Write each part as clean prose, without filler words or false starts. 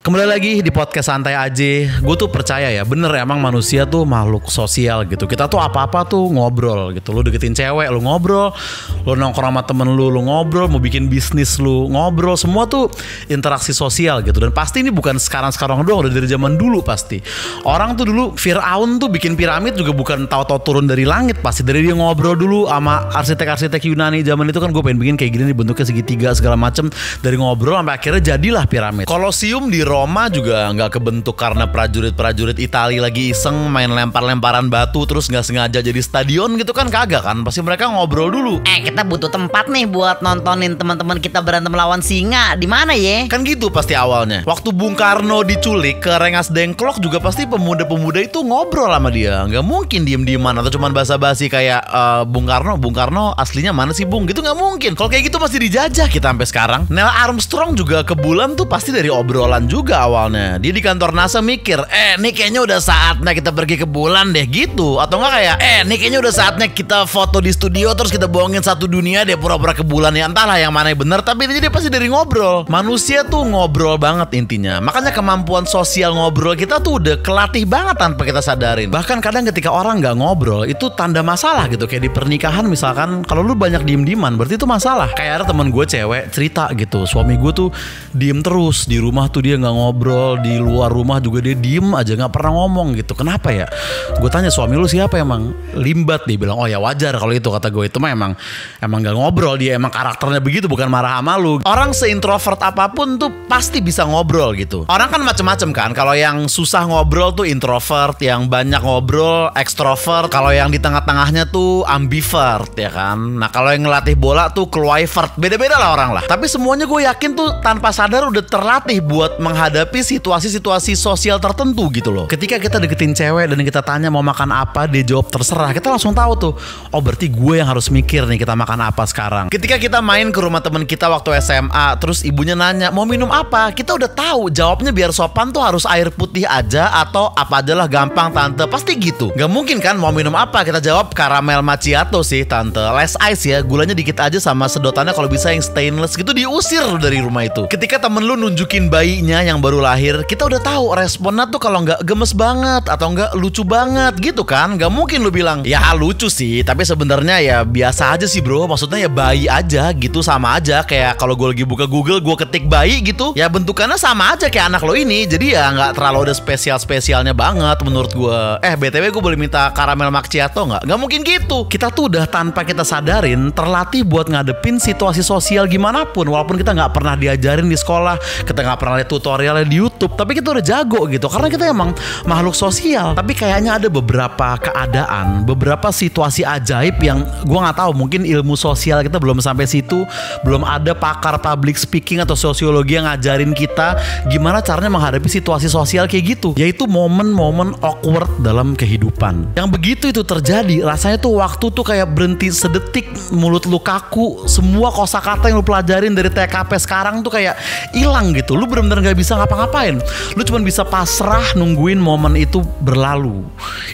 Kembali lagi di podcast Santai Aja. Gue tuh percaya ya, bener emang manusia tuh makhluk sosial gitu. Kita tuh apa-apa tuh ngobrol gitu. Lu deketin cewek, lu ngobrol. Lu nongkrong sama temen lu ngobrol. Mau bikin bisnis lu ngobrol. Semua tuh interaksi sosial gitu. Dan pasti ini bukan sekarang-sekarang doang, udah dari zaman dulu pasti. Orang tuh dulu, Firaun tuh bikin piramid juga bukan tahu-tahu turun dari langit. Pasti dari dia ngobrol dulu sama arsitek-arsitek Yunani zaman itu kan. Gue pengen bikin kayak gini nih, bentuknya segitiga segala macem. Dari ngobrol sampai akhirnya jadilah piramid. Kolosium di Roma juga nggak kebentuk karena prajurit-prajurit Itali lagi iseng main lempar-lemparan batu terus nggak sengaja jadi stadion gitu kan, kagak kan? Pasti mereka ngobrol dulu. Kita butuh tempat nih buat nontonin teman-teman kita berantem lawan singa. Di mana ya? Kan gitu pasti awalnya. Waktu Bung Karno diculik ke Rengas Dengklok juga pasti pemuda-pemuda itu ngobrol sama dia. Nggak mungkin diem-dieman atau cuman basa-basi kayak Bung Karno aslinya mana sih Bung? Gitu nggak mungkin. Kalau kayak gitu pasti dijajah kita sampai sekarang. Neil Armstrong juga ke bulan tuh pasti dari obrolan juga awalnya. Dia di kantor NASA mikir, nih kayaknya udah saatnya kita pergi ke bulan deh gitu. Atau enggak kayak, nih kayaknya udah saatnya kita foto di studio terus kita bohongin satu dunia deh pura-pura ke bulan. Ya entahlah yang mana yang benar, tapi dia pasti dari ngobrol. Manusia tuh ngobrol banget intinya. Makanya kemampuan sosial ngobrol kita tuh udah kelatih banget tanpa kita sadarin. Bahkan kadang ketika orang nggak ngobrol itu tanda masalah gitu. Kayak di pernikahan misalkan, kalau lu banyak diem-dieman berarti itu masalah. Kayak ada teman gue cewek cerita gitu, suami gue tuh diem terus di rumah tuh dia nggak ngobrol, di luar rumah juga dia diem aja nggak pernah ngomong gitu. Kenapa ya? Gue tanya, suami lu siapa emang? Limbat. Dia bilang, oh ya wajar kalau itu, kata gue. Itu mah emang nggak ngobrol, dia emang karakternya begitu, bukan marah sama lu. Orang seintrovert apapun tuh pasti bisa ngobrol gitu. Orang kan macem-macem kan. Kalau yang susah ngobrol tuh introvert, yang banyak ngobrol extrovert, kalau yang di tengah-tengahnya tuh ambivert ya kan. Nah kalau yang ngelatih bola tuh kluivert. Beda-beda lah orang lah. Tapi semuanya gue yakin tuh tanpa sadar udah terlatih buat menghadapi situasi-situasi sosial tertentu gitu loh. Ketika kita deketin cewek dan kita tanya mau makan apa, dia jawab terserah, kita langsung tahu tuh, oh berarti gue yang harus mikir nih kita makan apa sekarang. Ketika kita main ke rumah teman kita waktu SMA, terus ibunya nanya mau minum apa, kita udah tahu jawabnya biar sopan tuh harus air putih aja atau apa aja lah, gampang tante, pasti gitu. Gak mungkin kan mau minum apa kita jawab karamel macchiato sih tante, less ice ya, gulanya dikit aja sama sedotannya kalau bisa yang stainless gitu. Diusir dari rumah itu. Ketika temen lu nunjukin bayinya yang baru lahir, kita udah tahu responnya tuh kalau nggak gemes banget atau nggak lucu banget gitu kan. Nggak mungkin lu bilang ya lucu sih tapi sebenarnya ya biasa aja sih bro, maksudnya ya bayi aja gitu. Sama aja kayak kalau gue lagi buka Google, gue ketik bayi gitu ya, bentukannya sama aja kayak anak lo ini. Jadi ya nggak terlalu ada spesialnya banget menurut gue. BTW gue boleh minta karamel macchiato nggak? Nggak mungkin gitu. Kita tuh udah tanpa kita sadarin terlatih buat ngadepin situasi sosial gimana pun, walaupun kita nggak pernah diajarin di sekolah, kita nggak pernah lihat tutorialnya di YouTube, tapi kita udah jago gitu karena kita emang makhluk sosial. Tapi kayaknya ada beberapa keadaan, beberapa situasi ajaib yang gue nggak tahu, mungkin ilmu sosial kita belum sampai situ, belum ada pakar public speaking atau sosiologi yang ngajarin kita gimana caranya menghadapi situasi sosial kayak gitu, yaitu momen-momen awkward dalam kehidupan. Yang begitu itu terjadi, rasanya tuh waktu tuh kayak berhenti sedetik, mulut lu kaku, semua kosakata yang lu pelajarin dari TKP sekarang tuh kayak hilang gitu. Lu bener-bener gak bisa ngapa-ngapain. Lu cuma bisa pasrah nungguin momen itu berlalu.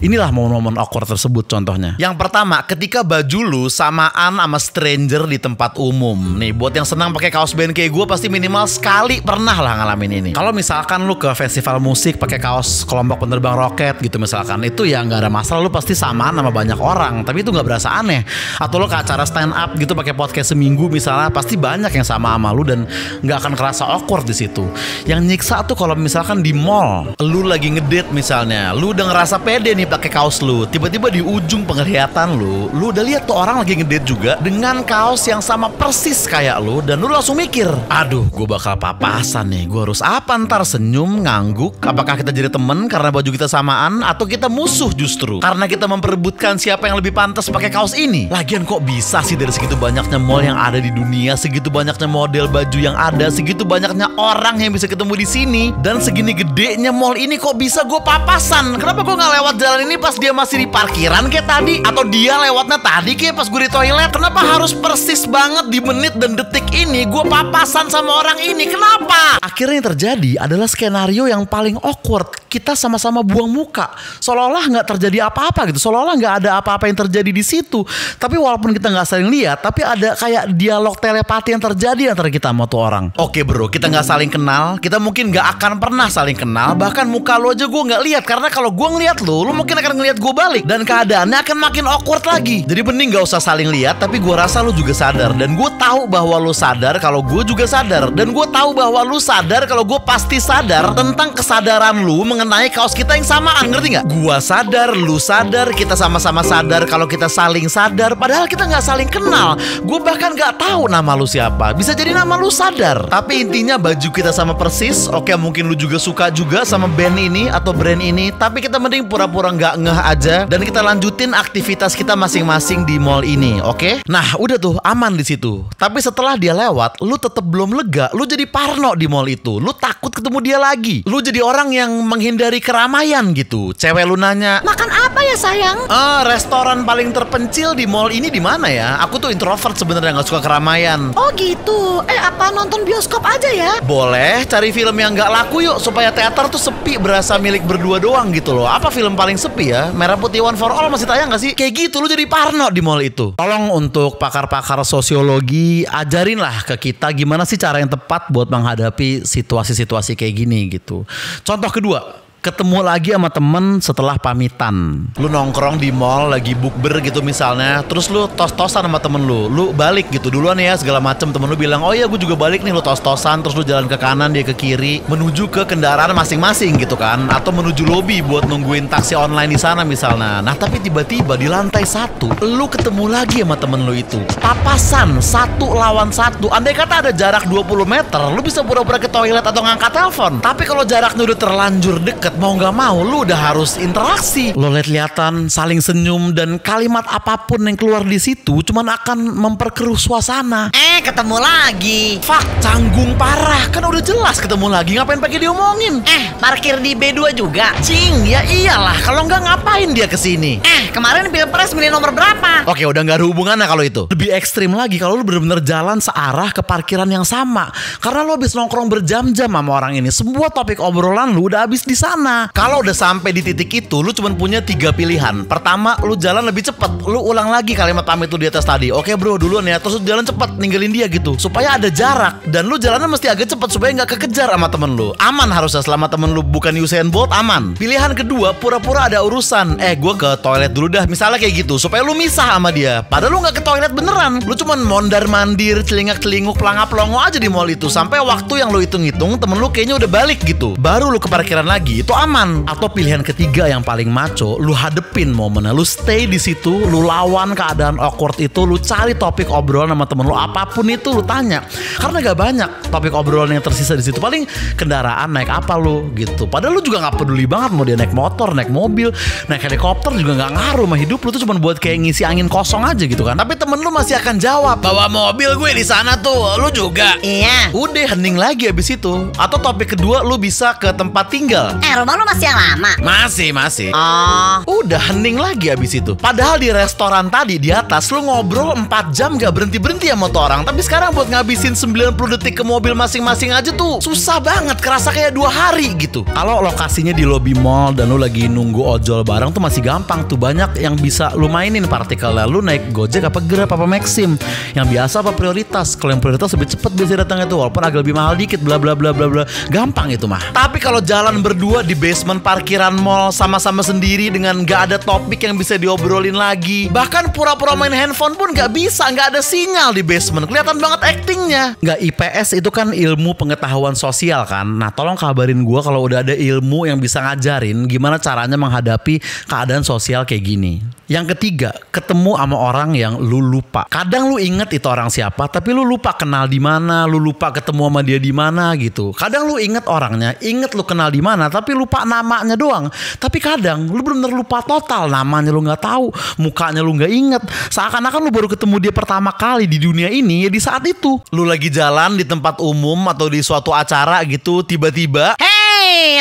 Inilah momen-momen awkward tersebut contohnya. Yang pertama, ketika baju lu samaan sama stranger di tempat umum. Nih buat yang senang pakai kaos band kayak gue pasti minimal sekali pernah lah ngalamin ini. Kalau misalkan lu ke festival musik pakai kaos kelompok penerbang roket gitu misalkan, itu ya nggak ada masalah, lu pasti samaan sama banyak orang, tapi itu nggak berasa aneh. Atau lu ke acara stand up gitu pakai podcast seminggu misalnya, pasti banyak yang sama lu dan nggak akan kerasa awkward di situ. Yang nyiksa tuh kalau misalkan di mall, lu lagi ngedate misalnya, lu udah ngerasa pede nih pakai kaos lu, tiba-tiba di ujung penglihatan lu udah lihat tuh orang lagi ngedate juga dengan kaos yang sama persis kayak lu, dan lu langsung mikir, aduh gue bakal papasan nih, gue harus apa ntar, senyum, ngangguk, apakah kita jadi temen karena baju kita samaan atau kita musuh justru karena kita memperebutkan siapa yang lebih pantas pakai kaos ini. Lagian kok bisa sih dari segitu banyaknya mall yang ada di dunia, segitu banyaknya model baju yang ada, segitu banyaknya orang yang bisa ketemu di sini, dan segini gedenya mall ini kok bisa gue papasan? Kenapa gue nggak lewat jalan ini pas dia masih di parkiran kayak tadi, atau dia lewatnya tadi kayak pas gue di toilet? Kenapa harus persis banget di menit dan detik ini gue papasan sama orang ini? Kenapa? Akhirnya yang terjadi adalah skenario yang paling awkward. kita sama-sama buang muka, seolah-olah nggak terjadi apa-apa gitu, seolah-olah nggak ada apa-apa yang terjadi di situ. Tapi walaupun kita nggak saling lihat, tapi ada kayak dialog telepati yang terjadi antara kita sama tuh orang. Oke bro, kita nggak saling kenal, kita mungkin nggak akan pernah saling kenal, bahkan muka lo aja gue nggak lihat, karena kalau gue ngeliat lo mungkin akan ngeliat gue balik, dan keadaannya akan makin awkward lagi. Jadi mending nggak usah saling lihat, tapi gue rasa lo juga sadar, dan gue tahu bahwa lo sadar kalau gue juga sadar, dan gue tahu bahwa lo sadar kalau gue pasti sadar tentang kesadaran lu mengenai kaos kita yang samaan, ngerti nggak? Gua sadar, lu sadar, kita sama-sama sadar kalau kita saling sadar, padahal kita nggak saling kenal. Gue bahkan nggak tahu nama lu siapa. Bisa jadi nama lu sadar, tapi intinya baju kita sama persis. Oke, mungkin lu juga suka juga sama band ini atau brand ini, tapi kita mending pura-pura nggak ngeh aja dan kita lanjutin aktivitas kita masing-masing di mall ini, oke? Nah, udah tuh aman di situ. Tapi setelah dia lewat, lu tetap belum lega. Lu jadi parno di mall itu. Lu takut ketemu dia lagi. Lu jadi orang yang menghindari keramaian gitu. Cewek lu nanya, "Makan apa ya sayang?" Restoran paling terpencil di mall ini di mana ya? Aku tuh introvert sebenarnya, nggak suka keramaian. Oh gitu. Apa nonton bioskop aja ya? Boleh, cari film yang nggak laku yuk, supaya teater tuh sepi, berasa milik berdua doang gitu loh. Apa film paling sepi ya? Merah Putih One for All masih tayang nggak sih? Kayak gitu, lu jadi parno di mall itu. Tolong untuk pakar-pakar sosiologi, ajarin lah ke kita gimana sih cara yang tepat buat menghadapi situasi-situasi kayak gini gitu. Contoh kedua, ketemu lagi sama temen setelah pamitan. Lu nongkrong di mall lagi bukber gitu misalnya, terus lu tos-tosan sama temen lu balik gitu duluan ya segala macem. Temen lu bilang, oh iya gue juga balik nih. Lu tos-tosan, terus lu jalan ke kanan, dia ke kiri, menuju ke kendaraan masing-masing gitu kan, atau menuju lobi buat nungguin taksi online di sana misalnya. Nah tapi tiba-tiba di lantai 1 lu ketemu lagi sama temen lu itu, papasan 1 lawan 1. Andai kata ada jarak 20 meter, lu bisa pura-pura ke toilet atau ngangkat telepon. Tapi kalau jaraknya udah terlanjur deket, mau gak mau lu udah harus interaksi. Lo lihat-lihatan, saling senyum, dan kalimat apapun yang keluar di situ cuman akan memperkeruh suasana. Ketemu lagi. Fuck, canggung parah. Kan udah jelas ketemu lagi, ngapain pakai diomongin? Parkir di B2 juga. Cing, ya iyalah, kalau nggak ngapain dia kesini? Kemarin Pilpres milih nomor berapa? Oke, udah nggak ada hubungannya kalau itu. Lebih ekstrim lagi kalau lu bener-bener jalan searah ke parkiran yang sama, karena lu habis nongkrong berjam-jam sama orang ini. Semua topik obrolan lu udah habis di sana. Kalau udah sampai di titik itu, lu cuma punya 3 pilihan. Pertama, lu jalan lebih cepet. Lu ulang lagi kalimat pamit lu di atas tadi. Oke bro, duluan ya. Terus lu jalan cepet, ninggalin dia gitu, supaya ada jarak. Dan lu jalannya mesti agak cepet supaya nggak kekejar sama temen lu. Aman harusnya, selama temen lu bukan Usain Bolt, aman. Pilihan kedua, pura-pura ada urusan. Gue ke toilet dulu dah, misalnya kayak gitu, supaya lu misah sama dia. Padahal lu nggak ke toilet beneran. Lu cuman mondar-mandir, celingak-celinguk, pelangap-pelongo aja di mall itu, sampai waktu yang lu hitung-hitung temen lu kayaknya udah balik gitu. Baru lu ke parkiran lagi, itu aman. Atau pilihan ketiga yang paling maco, lu hadepin momennya, lu stay di situ, lu lawan keadaan awkward itu, lu cari topik obrolan sama temen lu, apapun itu lu tanya. Karena gak banyak topik obrolan yang tersisa di situ. Paling kendaraan, naik apa lu gitu. Padahal lu juga nggak peduli banget mau dia naik motor, naik mobil, naik helikopter, juga nggak ngaruh sama hidup lu. Tuh cuma buat kayak ngisi angin kosong aja gitu kan. Tapi temen lu masih akan jawab, bawa mobil gue di sana tuh, lu juga. Iya. Udah hening lagi abis itu. Atau topik kedua, lu bisa ke tempat tinggal. Rumah lu masih yang lama? Masih. Oh. Udah hening lagi abis itu. Padahal di restoran tadi di atas lu ngobrol 4 jam gak berhenti-berhenti sama tuh orang. Tapi sekarang buat ngabisin 90 detik ke mobil masing-masing aja tuh susah banget, kerasa kayak 2 hari gitu. Kalau lokasinya di lobi mall dan lu lagi nunggu ojol bareng tuh masih gampang tuh. Banyak yang bisa lu mainin partikelnya. Lu naik Gojek apa Grab apa Maxim, yang biasa apa prioritas. Kalau yang prioritas lebih cepet biasanya datangnya tuh, walaupun agak lebih mahal dikit, bla bla bla bla bla. Gampang itu mah. Tapi kalau jalan berdua di basement parkiran mall sama-sama sendiri dengan gak ada topik yang bisa diobrolin lagi, bahkan pura-pura main handphone pun gak bisa, gak ada sinyal di basement. Kelihatan banget actingnya. Gak, IPS itu kan ilmu pengetahuan sosial kan. Nah tolong kabarin gue kalau udah ada ilmu yang bisa ngajarin gimana caranya menghadapi keadaan sosial kayak gini. Yang ketiga, ketemu sama orang yang lu lupa. Kadang lu inget itu orang siapa, tapi lu lupa kenal di mana, lu lupa ketemu sama dia di mana gitu. Kadang lu inget orangnya, inget lu kenal di mana, tapi lupa namanya doang. Tapi kadang lu bener-bener lupa total, namanya lu nggak tahu, mukanya lu nggak inget. Seakan-akan lu baru ketemu dia pertama kali di dunia ini ya di saat itu. Lu lagi jalan di tempat umum atau di suatu acara gitu, tiba-tiba,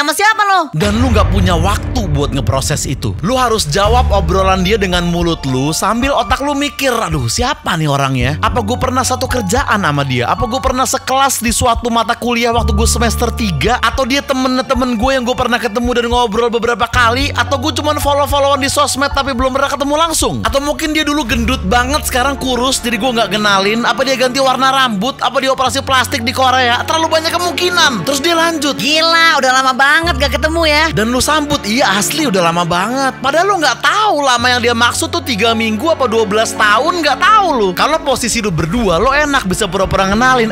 Sama siapa lo? dan lu gak punya waktu buat buat ngeproses itu. Lu harus jawab obrolan dia dengan mulut lu sambil otak lu mikir, aduh siapa nih orangnya? Apa gue pernah satu kerjaan sama dia? Apa gue pernah sekelas di suatu mata kuliah waktu gue semester 3? Atau dia temen gue yang gue pernah ketemu dan ngobrol beberapa kali? Atau gue cuma follow-followan di sosmed tapi belum pernah ketemu langsung? Atau mungkin dia dulu gendut banget sekarang kurus jadi gue gak kenalin? Apa dia ganti warna rambut? Apa dia operasi plastik di Korea? Terlalu banyak kemungkinan. Terus dia lanjut, Gila, udah lama banget gak ketemu ya. dan lu sambut, iya asli udah lama banget. Padahal lu gak tahu lama yang dia maksud tuh 3 minggu apa 12 tahun, gak tahu lu. Kalau posisi lu berdua, lu enak bisa pura-pura kenalin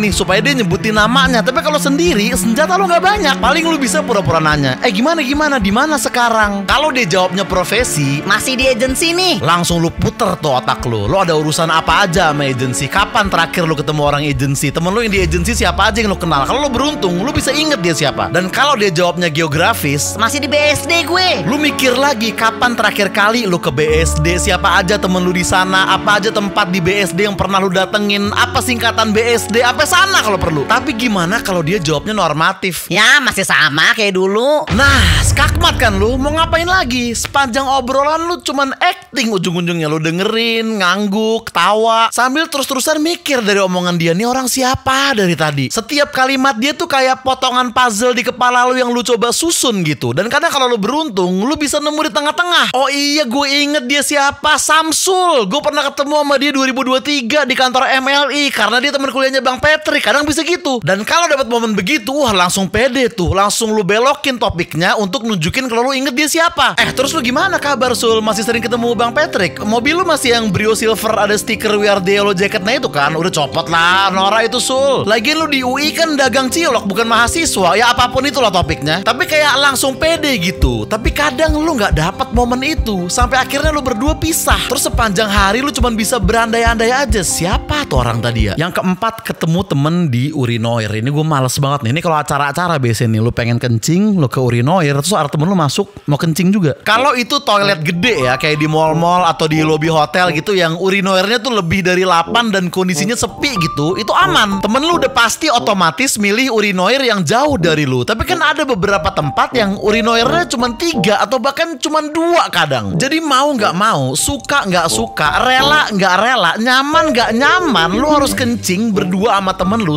nih supaya dia nyebutin namanya. Tapi kalau sendiri, senjata lu gak banyak. Paling lu bisa pura-pura nanya, gimana, di mana sekarang? Kalau dia jawabnya profesi, Masih di agensi nih. langsung lu puter tuh otak lu. Lu ada urusan apa aja sama agensi? Kapan terakhir lu ketemu orang agensi? Temen lu yang di agensi siapa aja yang lu kenal? Kalau lu beruntung, lu bisa inget dia siapa. Dan kalau dia jawabnya geografis, Masih di BSD gue. lu mikir lagi kapan terakhir kali lu ke BSD, siapa aja temen lu di sana, apa aja tempat di BSD yang pernah lu datengin, apa singkatan BSD, apa sana kalau perlu. Tapi gimana kalau dia jawabnya normatif? Ya masih sama kayak dulu. Nah, skakmat kan lu, mau ngapain lagi? Sepanjang obrolan lu cuman acting ujung-ujungnya, lu dengerin, ngangguk, tawa, sambil terus-terusan mikir dari omongan dia, nih orang siapa dari tadi. Setiap kalimat dia tuh kayak potongan puzzle di kepala lu yang lu coba susun gitu. Dan kadang kalau lu beruntung, lu bisa nemu di tengah-tengah. Oh iya, gue inget dia siapa, Samsul. Gue pernah ketemu sama dia 2023 di kantor MLI karena dia teman kuliahnya Bang Patrick. Kadang bisa gitu. Dan kalau dapat momen begitu, wah langsung pede tuh. Langsung lu belokin topiknya untuk nunjukin kalau lu inget dia siapa. Terus lu gimana kabar, Sul? Masih sering ketemu Bang Patrick? Mobil lu masih yang Brio Silver ada stiker We Are The Yellow Jacketnya itu kan? Udah copot lah, Nora itu, Sul. Lagian lu di UI kan dagang cilok, bukan mahasiswa. Ya apapun itulah topiknya. Tapi kayak langsung pede gitu. Tapi kadang lu gak dapat momen itu. Sampai akhirnya lu berdua pisah. Terus sepanjang hari lu cuman bisa berandai-andai aja. Siapa tuh orang tadi ya? Yang keempat, ketemu temen di urinoir. Ini gue males banget nih. Ini kalau acara-acara biasanya nih, lu pengen kencing, lu ke urinoir, terus ada temen lu masuk mau kencing juga. Kalau itu toilet gede ya, kayak di mall-mall atau di lobby hotel gitu, yang urinoirnya tuh lebih dari 8 dan kondisinya sepi gitu, itu aman. Temen lu udah pasti otomatis milih urinoir yang jauh dari lu. Tapi kan ada beberapa tempat yang urinoirnya cuma 3 atau bahkan cuma 2 kadang. Jadi mau nggak mau, suka nggak suka, rela nggak rela, nyaman nggak nyaman, lu harus kencing berdua sama temen lu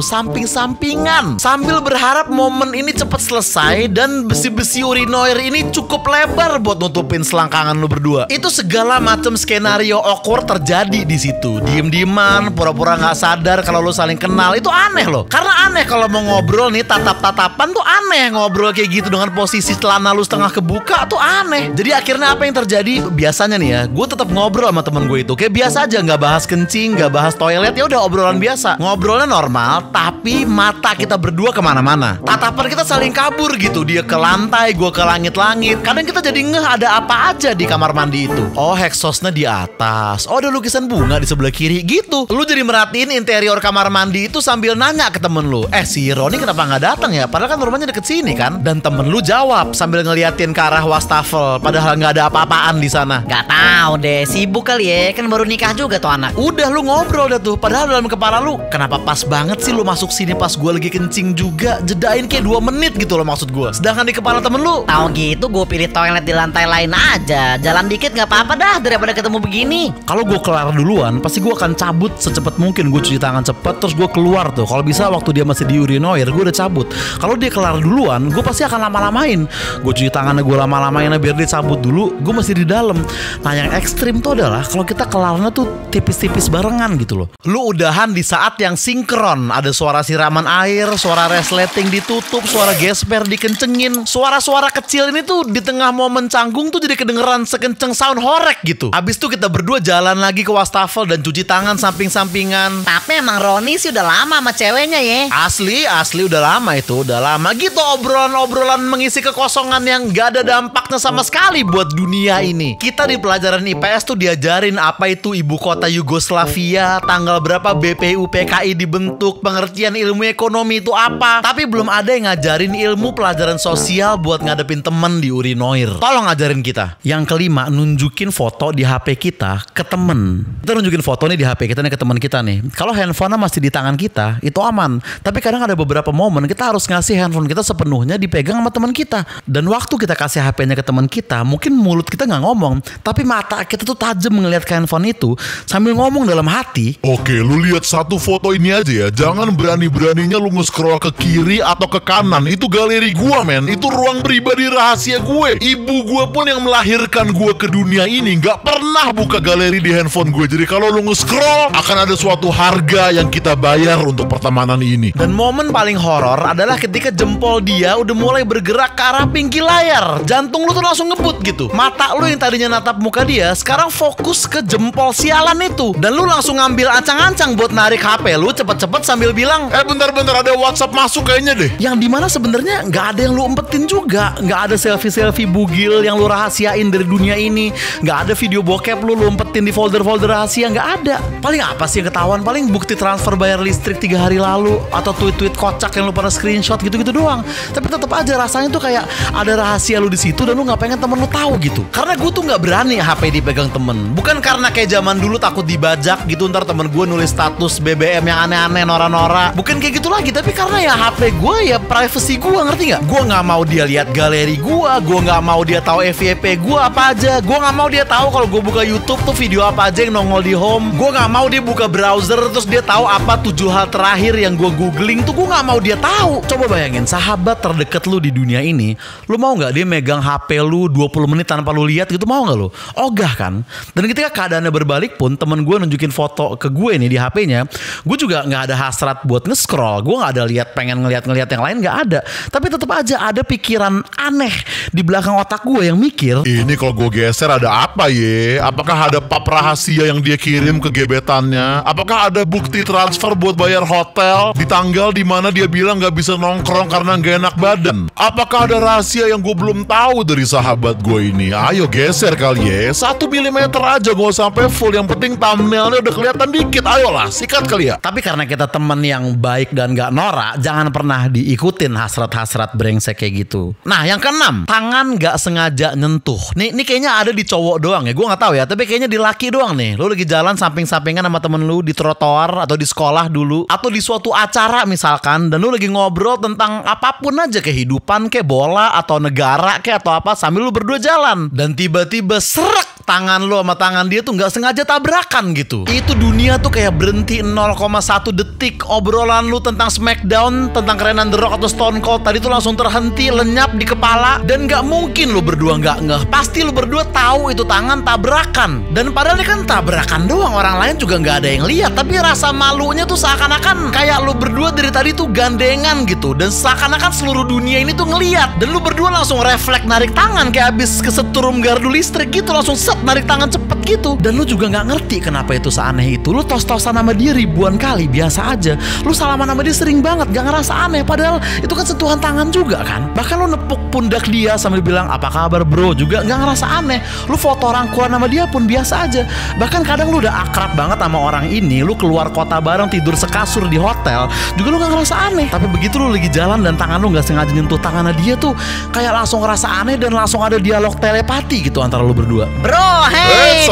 samping-sampingan sambil berharap momen ini cepet selesai dan besi-besi urinoir ini cukup lebar buat nutupin selangkangan lu berdua. Itu segala macam skenario awkward terjadi di situ. Diem-dieman, pura-pura nggak sadar kalau lu saling kenal. Itu aneh loh. Karena aneh kalau mau ngobrol nih, tatap-tatapan tuh aneh. Ngobrol kayak gitu dengan posisi celana lu setengah kebuka tuh aneh. Jadi akhirnya apa yang terjadi? Biasanya nih ya, gue tetap ngobrol sama temen gue itu kayak biasa aja, nggak bahas kencing, nggak bahas toilet, ya udah obrolan biasa. Ngobrolnya normal, tapi mata kita berdua kemana-mana. Tatapan kita saling kabur gitu. Dia ke lantai, gue ke langit-langit. Kadang kita jadi ngeh ada apa aja di kamar mandi itu. Oh, hexosnya di atas. Oh, ada lukisan bunga di sebelah kiri gitu. Lu jadi merhatiin interior kamar mandi itu sambil nanya ke temen lu, si Roni kenapa nggak datang ya? Padahal kan rumahnya deket sini kan. Dan temen lu jawab sambil ngeliatin ke arah wastafel, padahal nggak ada apa-apaan di sana. Gak tahu deh, sibuk kali ya. Kan baru nikah juga tuh anak. Udah lu ngobrol dah tuh. Padahal dalam kepala lu, kenapa pas banget sih lu masuk sini pas gue lagi kencing juga? Jedain kayak 2 menit gitu loh maksud gue. Sedangkan di kepala temen lu, Tahu gitu gue pilih toilet di lantai lain aja. Jalan dikit gak apa-apa dah daripada ketemu begini. kalau gue kelar duluan, pasti gue akan cabut secepat mungkin. Gue cuci tangan cepet, terus gue keluar tuh. Kalau bisa waktu dia masih di urinoir, gue udah cabut. Kalau dia kelar duluan, gue pasti akan lama-lamain. Gue cuci tangannya, gue lama-lamain biar dia cabut dulu. Gue masih di dalam. Nah yang ekstrim tuh adalah kalau kita kelarnya tuh tipis-tipis barengan gitu loh. Lu udahan di saat yang sinkron. Ada suara siraman air, suara resleting ditutup, suara gesper dikencengin. Suara-suara kecil ini tuh di tengah momen canggung tuh jadi kedengeran sekenceng sound horek gitu. Abis itu kita berdua jalan lagi ke wastafel dan cuci tangan samping-sampingan. Tapi emang Roni sih udah lama sama ceweknya ya. Asli udah lama itu, udah lama gitu obrolan-obrolan mengisi kekosongan yang gak ada dampaknya sama sekali buat dunia ini. Kita di pelajaran IPS tuh diajarin apa itu ibu kota Yugoslavia, tanggal berapa BPU PKI dibentuk, pengertian ilmu ekonomi itu apa. Tapi belum ada yang ngajarin ilmu pelajaran sosial buat ngadepin ngadepin temen di urinoir. Tolong ajarin kita. Yang kelima, nunjukin foto di HP kita ke temen. Kita nunjukin foto nih di HP kita nih ke temen kita nih. Kalau handphone masih di tangan kita, itu aman. Tapi kadang ada beberapa momen kita harus ngasih handphone kita sepenuhnya dipegang sama teman kita. Dan waktu kita kasih HP-nya ke teman kita, mungkin mulut kita nggak ngomong, tapi mata kita tuh tajam ngelihat ke handphone itu sambil ngomong dalam hati. Oke, lu lihat satu foto ini aja ya. Jangan berani-beraninya lu nge-scroll ke kiri atau ke kanan. Itu galeri gua, men. Itu ruang pribadi rahasia gue. Ibu gue pun yang melahirkan gue ke dunia ini nggak pernah buka galeri di handphone gue. Jadi kalau lu nge-scroll, akan ada suatu harga yang kita bayar untuk pertemanan ini. Dan momen paling horor adalah ketika jempol dia udah mulai bergerak ke arah pinggir layar. Jantung lu tuh langsung ngebut gitu. Mata lu yang tadinya natap muka dia sekarang fokus ke jempol sialan itu. Dan lu langsung ngambil ancang-ancang buat narik HP lu cepet-cepet sambil bilang, Bentar-bentar, ada WhatsApp masuk kayaknya deh. yang dimana sebenarnya nggak ada yang lu umpetin juga, nggak ada selfie bugil yang lu rahasiain dari dunia ini, nggak ada video bokep lu umpetin di folder-folder rahasia, nggak ada. Paling apa sih yang ketahuan? Paling bukti transfer bayar listrik 3 hari lalu atau tweet-tweet kocak yang lu pernah screenshot gitu-gitu doang. Tapi tetap aja rasanya tuh kayak ada rahasia lu di situ dan lu nggak pengen temen lu tahu gitu. Karena gue tuh nggak berani HP dipegang temen. Bukan karena kayak zaman dulu takut dibajak gitu, ntar temen gue nulis status BBM yang aneh-aneh, nora-nora. Bukan kayak gitu lagi, tapi karena ya HP gue ya privacy gue, ngerti nggak? Gue nggak mau dia lihat galeri gue nggak mau dia tahu FYP gue apa aja, gue nggak mau dia tahu kalau gue buka YouTube tuh video apa aja yang nongol di home, gue nggak mau dia buka browser terus dia tahu apa 7 hal terakhir yang gue googling tuh, gue nggak mau dia tahu. Coba bayangin sahabat terdekat lu di dunia ini, lu mau nggak dia megang HP lu 20 menit tanpa lu lihat gitu, mau nggak lu? Ogah kan? Dan ketika keadaannya berbalik pun, temen gue nunjukin foto ke gue nih di HP-nya, gue juga nggak ada hasrat buat nge-scroll, gue nggak ada pengen ngeliat yang lain, nggak ada. Tapi tetap aja ada pikiran aneh di belakang otak gue yang mikir, ini kalau gue geser ada apa ya? Apakah ada pap rahasia yang dia kirim ke gebetannya? Apakah ada bukti transfer buat bayar hotel di tanggal dimana dia bilang nggak bisa nongkrong karena nggak enak badan? Apakah ada rahasia yang gue belum tahu dari sahabat gue ini? Ayo geser kali ya, 1 mm aja, gak usah sampai full. Yang penting thumbnailnya udah kelihatan dikit. Ayolah, sikat kali ya. Tapi karena kita temen yang baik dan gak norak, jangan pernah diikutin hasrat-hasrat brengsek kayak gitu. Nah, yang keenam, tangan gak sengaja nyentuh. Nih kayaknya ada di cowok doang ya, gue gak tahu ya. Tapi kayaknya di laki doang nih. Lu lagi jalan samping-sampingan sama temen lu di trotoar atau di sekolah dulu, atau di suatu acara misalkan, dan lu lagi ngobrol tentang apapun aja, kehidupan, kayak bola atau negara, kayak atau apa, sambil lu berdua jalan. Dan tiba-tiba serak, tangan lu sama tangan dia tuh gak sengaja tabrakan gitu. Itu dunia tuh kayak berhenti 0,1 detik. Obrolan lu tentang Smackdown, tentang kerenan The Rock atau Stone Cold tadi tuh langsung terhenti, lenyap di kepala. Dan gak mungkin lu berdua gak ngeh. Pasti lu berdua tahu itu tangan tabrakan. Dan padahal ini kan tabrakan doang, orang lain juga gak ada yang lihat. Tapi rasa malunya tuh seakan-akan kayak lu berdua dari tadi tuh gandengan gitu. Dan seakan-akan seluruh dunia ini tuh ngeliat. Dan lu berdua langsung refleks narik tangan kayak abis kesetrum gardu listrik gitu, langsung set narik tangan cepet gitu. Dan lu juga gak ngerti kenapa itu seaneh itu. Lu tos-tosan sama dia ribuan kali, biasa aja. Lu salaman sama dia sering banget, gak ngerasa aneh. Padahal itu kan sentuhan tangan juga kan. Bahkan lu nepuk pundak dia sambil bilang apa kabar bro juga gak ngerasa aneh. Lu foto rangkulan sama dia pun biasa aja. Bahkan kadang lu udah akrab banget sama orang ini, lu keluar kota bareng, tidur sekasur di hotel, juga lu gak ngerasa aneh. Tapi begitu lu lagi jalan dan tangan lu gak sengaja nyentuh tangannya dia tuh, kayak langsung ngerasa aneh dan langsung ada dialog telepati gitu antara lu berdua. Bro,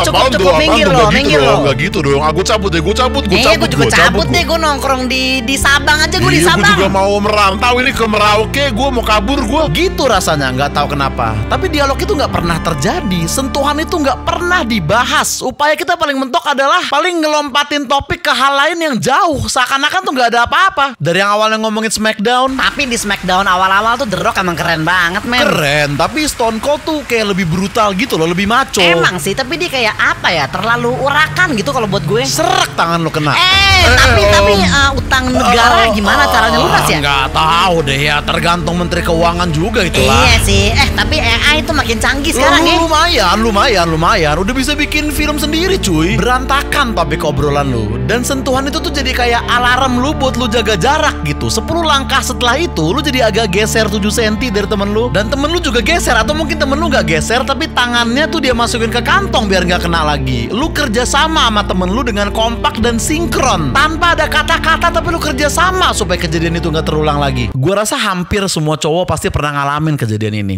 cukup minggir lo. Gak gitu dong. Aku cabut deh, gue cabut. Gue juga cabut deh, gue nongkrong di Sabang aja, gue di Sabang. Gue juga mau merantau ini ke Merauke, gue mau kabur gue. Gitu rasanya, nggak tahu kenapa. Tapi dialog itu nggak pernah terjadi, sentuhan itu nggak pernah dibahas. Upaya kita paling mentok adalah paling ngelompatin topik ke hal lain yang jauh, seakan-akan tuh nggak ada apa-apa. Dari yang awalnya ngomongin Smackdown. Tapi di Smackdown awal-awal tuh The Rock emang keren banget, men. Keren, tapi Stone Cold tuh kayak lebih brutal gitu loh, lebih maco. Emang sih, tapi dia kayak apa ya, terlalu urakan gitu kalau buat gue. Serak tangan lo kena. Tapi utang negara gimana caranya lunas ya? Nggak tahu deh ya, tergantung Menteri Keuangan juga itulah. Iya sih, tapi AI itu makin canggih sekarang ya. Lumayan. Udah bisa bikin film sendiri cuy. Berantakan topik obrolan lu. Dan sentuhan itu tuh jadi kayak alarm lu buat lu jaga jarak gitu. 10 langkah setelah itu lu jadi agak geser 7 cm dari temen lu. Dan temen lu juga geser, atau mungkin temen lu gak geser tapi tangannya tuh dia masukin masukin ke kantong biar nggak kena lagi. Lu kerja sama temen lu dengan kompak dan sinkron, tanpa ada kata-kata tapi lu kerja sama supaya kejadian itu nggak terulang lagi. Gua rasa hampir semua cowok pasti pernah ngalamin kejadian ini.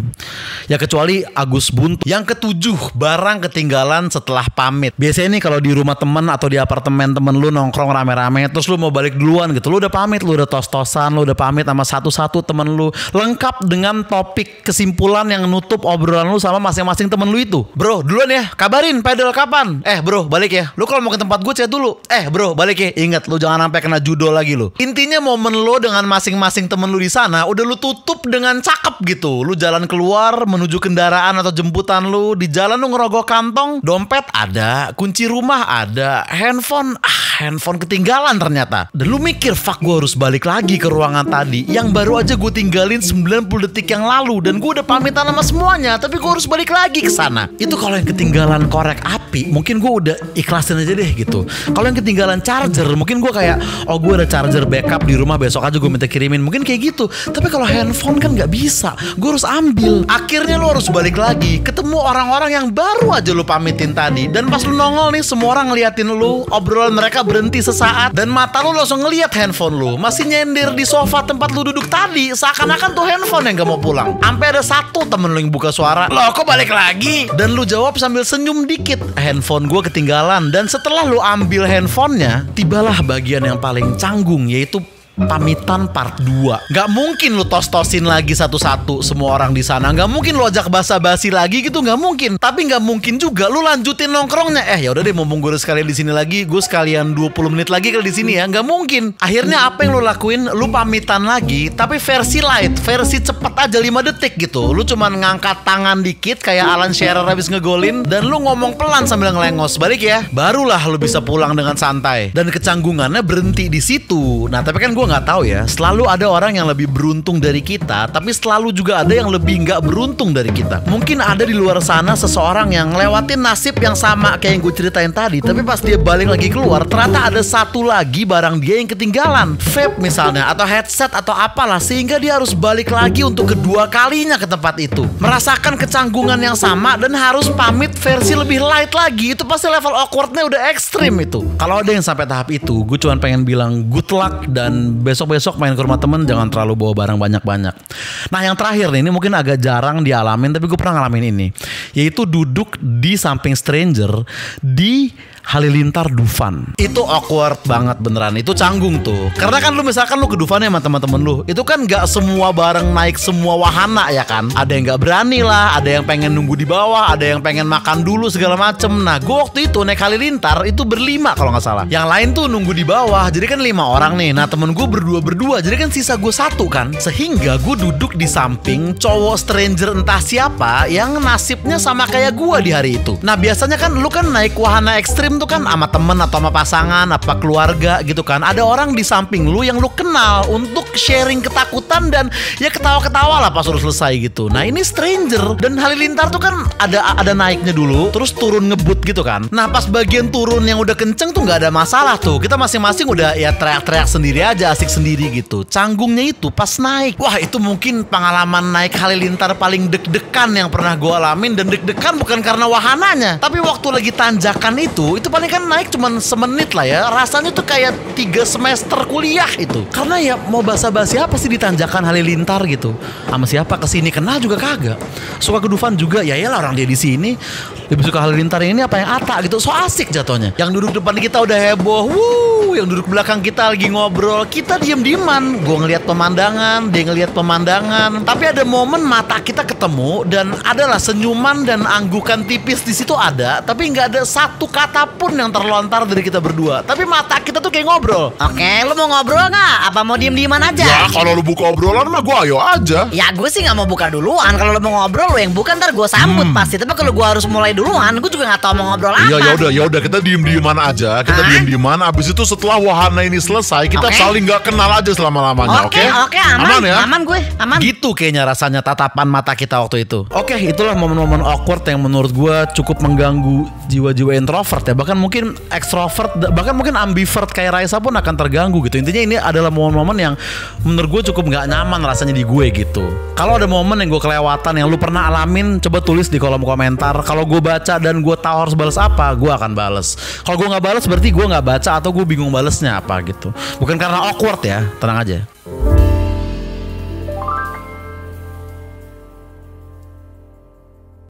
Ya kecuali Agus Buntu. Yang ketujuh, barang ketinggalan setelah pamit. Biasanya nih kalau di rumah temen atau di apartemen temen lu nongkrong rame-rame, terus lu mau balik duluan gitu, lu udah pamit, lu udah tos-tosan, lu udah pamit sama satu-satu temen lu, lengkap dengan topik kesimpulan yang nutup obrolan lu sama masing-masing temen lu itu. Bro, duluan ya, kabarin pedal kapan? Bro, balik ya. Lu kalau mau ke tempat gue chat dulu. Bro, balik ya. Ingat, lu jangan sampai kena judo lagi lu. Intinya momen lu dengan masing-masing temen lu di sana udah lu tutup dengan cakep gitu. Lu jalan keluar menuju kendaraan atau jemputan lu, di jalan lu ngerogoh kantong, dompet ada, kunci rumah ada, handphone ketinggalan ternyata. Dan lu mikir, fuck, gue harus balik lagi ke ruangan tadi yang baru aja gue tinggalin 90 detik yang lalu, dan gue udah pamitan sama semuanya, tapi gue harus balik lagi ke sana. Itu kalau yang ketinggalan korek api, mungkin gue udah ikhlasin aja deh gitu. Kalau yang ketinggalan charger, mungkin gue kayak, oh gue ada charger backup di rumah, besok aja gue minta kirimin, mungkin kayak gitu. Tapi kalau handphone kan nggak bisa, gue harus ambil. Akhirnya lu harus balik lagi, ketemu orang-orang yang baru aja lu pamitin tadi, dan pas lu nongol nih, semua orang ngeliatin lu, obrolan mereka berhenti sesaat, dan mata lu langsung ngeliat handphone lu masih nyender di sofa tempat lu duduk tadi, seakan-akan tuh handphone yang gak mau pulang. Sampai ada satu temen lu yang buka suara, "Loh, kok balik lagi?" Dan lu jawab sambil senyum dikit, "Handphone gue ketinggalan." Dan setelah lu ambil handphonenya, tibalah bagian yang paling canggung, yaitu pamitan part 2. Gak mungkin lu tos-tosin lagi satu-satu semua orang di sana. Gak mungkin lu ajak basa-basi lagi gitu, gak mungkin. Tapi gak mungkin juga lu lanjutin nongkrongnya. Ya udah deh, mumpung gue sekalian di sini lagi, gue sekalian 20 menit lagi kali di sini ya. Gak mungkin. Akhirnya apa yang lu lakuin? Lu pamitan lagi, tapi versi light, versi cepet aja 5 detik gitu. Lu cuman ngangkat tangan dikit kayak Alan Shearer habis ngegolin, dan lu ngomong pelan sambil ngelengos, "Balik ya." Barulah lu bisa pulang dengan santai. Dan kecanggungannya berhenti di situ. Nah, tapi kan gue nggak tahu ya, selalu ada orang yang lebih beruntung dari kita, tapi selalu juga ada yang lebih nggak beruntung dari kita. Mungkin ada di luar sana seseorang yang ngelewatin nasib yang sama kayak yang gue ceritain tadi, tapi pas dia balik lagi keluar, ternyata ada satu lagi barang dia yang ketinggalan, vape misalnya, atau headset atau apalah, sehingga dia harus balik lagi untuk kedua kalinya ke tempat itu, merasakan kecanggungan yang sama dan harus pamit versi lebih light lagi. Itu pasti level awkwardnya udah ekstrim itu. Kalau ada yang sampai tahap itu, gue cuma pengen bilang good luck, dan besok main ke rumah temen jangan terlalu bawa barang banyak-banyak. Nah, yang terakhir nih, ini mungkin agak jarang dialamin, tapi gue pernah ngalamin ini, yaitu duduk di samping stranger di Halilintar Dufan. Itu awkward banget beneran. Itu canggung tuh. Karena kan lu misalkan lu ke Dufan ya sama teman-teman lu, itu kan gak semua bareng naik semua wahana ya kan. Ada yang gak berani lah, ada yang pengen nunggu di bawah, ada yang pengen makan dulu segala macem. Nah, gue waktu itu naik Halilintar itu berlima kalau gak salah. Yang lain tuh nunggu di bawah. Jadi kan 5 orang nih. Nah, temen gue berdua. Jadi kan sisa gue 1 kan. Sehingga gue duduk di samping cowok stranger entah siapa yang nasibnya sama kayak gue di hari itu. Nah, biasanya kan lu kan naik wahana ekstrim tuh kan sama temen atau sama pasangan, apa keluarga gitu kan. Ada orang di samping lu yang lu kenal untuk sharing ketakutan dan ya ketawa-ketawa lah pas udah selesai gitu. Nah, ini stranger, dan Halilintar tuh kan ada naiknya dulu, terus turun ngebut gitu kan. Nah, pas bagian turun yang udah kenceng tuh nggak ada masalah tuh. Kita masing-masing udah ya teriak-teriak sendiri aja, asik sendiri gitu. Canggungnya itu pas naik. Wah, itu mungkin pengalaman naik Halilintar paling deg-degan yang pernah gue alamin. Dan deg-degan bukan karena wahananya, tapi waktu lagi tanjakan itu paling kan naik cuman semenit lah ya. Rasanya tuh kayak 3 semester kuliah itu. Karena ya mau basa-basi apa sih di tanjakan Halilintar gitu. Sama siapa kesini kenal juga kagak. Suka ke Dufan juga, ya iyalah orang dia di sini. Lebih suka Halilintar ini apa yang Ata gitu. So asik jatuhnya. Yang duduk depan kita udah heboh. Yang duduk belakang kita lagi ngobrol. Kita diem-dieman. Gue ngeliat pemandangan, dia ngeliat pemandangan. Tapi ada momen mata kita ketemu dan adalah senyuman dan anggukan tipis di situ ada. Tapi nggak ada satu kata pun yang terlontar dari kita berdua. Tapi mata kita tuh kayak ngobrol. Oke, lu mau ngobrol nggak? Apa mau diem-dieman aja? Ya kalau lu buka obrolan mah gue ayo aja. Ya gue sih nggak mau buka duluan. Kalau lu mau ngobrol, lu yang buka, ntar gue sambut pasti. Tapi kalau gue harus mulai duluan, gue juga nggak tahu mau ngobrol apa. Ya udah kita diem-dieman aja. Kita diem-dieman. Abis itu setelah wahana ini selesai, kita saling nggak kenal aja selama-lamanya. Oke, aman ya. Aman gue, aman. Gitu kayaknya rasanya tatapan mata kita waktu itu. Oke, itulah momen-momen awkward yang menurut gue cukup mengganggu jiwa-jiwa introvert ya. bahkan mungkin ekstrovert, bahkan mungkin ambivert kayak Raisa pun akan terganggu gitu. Intinya ini adalah momen-momen yang menurut gue cukup nggak nyaman rasanya di gue gitu. Kalau ada momen yang gue kelewatan yang lu pernah alamin, coba tulis di kolom komentar. Kalau gue baca dan gue tahu harus balas apa, gue akan balas. Kalau gue nggak balas berarti gue nggak baca atau gue bingung balesnya apa gitu. Bukan karena awkward ya, tenang aja.